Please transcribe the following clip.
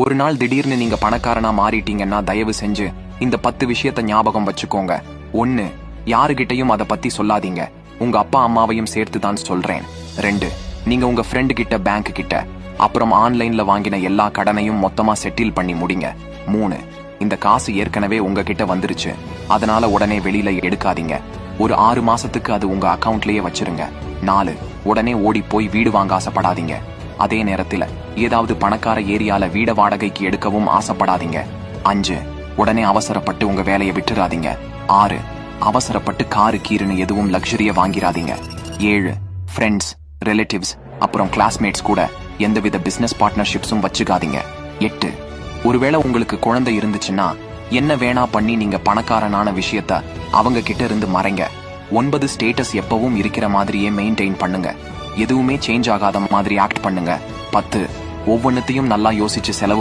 ஒரு நாள் திடீர்னு நீங்க பணக்காரனா மாறிட்டீங்கன்னா தயவு செஞ்சு இந்த 10 விஷயத்த ஞாபகம் வச்சுக்கோங்க. 1. யாருகிட்டையும் அதை பத்தி சொல்லாதீங்க. உங்க அப்பா அம்மாவையும் சேர்த்து தான் சொல்றேன். 2. நீங்க உங்க ஃப்ரெண்டு கிட்ட, பேங்க் கிட்ட, அப்புறம் ஆன்லைன்ல வாங்கின எல்லா கடனையும் மொத்தமா செட்டில் பண்ணி முடிங்க. 3. இந்த காசு ஏற்கனவே உங்ககிட்ட வந்துருச்சு, அதனால உடனே வெளியில எடுக்காதீங்க. ஒரு 6 மாசத்துக்கு அது உங்க அக்கவுண்ட்லயே வச்சிருங்க. 4. உடனே ஓடி போய் வீடு வாங்க ஆசைப்படாதீங்க. அதே நேரத்துல ஏதாவது பணக்கார ஏரியால வீட வாடகைக்கு எடுக்கவும் ஆசைப்படாதீங்க. 5. உடனே அவசரப்பட்டு உங்க வேலையை விட்டுறாதீங்க. 6. அவசரப்பட்டு காரு கீருன்னு எதுவும் லக்ஸரியா வாங்கிராதீங்க. 7. ஃப்ரெண்ட்ஸ், ரிலேட்டிவ்ஸ், அப்புறம் கிளாஸ்மேட்ஸ் கூட எந்தவித பிசினஸ் பார்ட்னர்ஷிப்ஸும் வச்சுக்காதீங்க. 8. ஒருவேளை உங்களுக்கு குழந்தை இருந்துச்சுன்னா என்ன வேணா பண்ணி நீங்க பணக்காரனான விஷயத்த அவங்க கிட்ட இருந்து மறைங்க. 9. ஸ்டேட்டஸ் எப்பவும் இருக்கிற மாதிரியே மெயின்டைன் பண்ணுங்க. எதுவுமே சேஞ்ச் ஆகாத மாதிரி ஆக்ட் பண்ணுங்க. 10. ஒவ்வொன்னத்தையும் நல்லா யோசிச்சு செலவு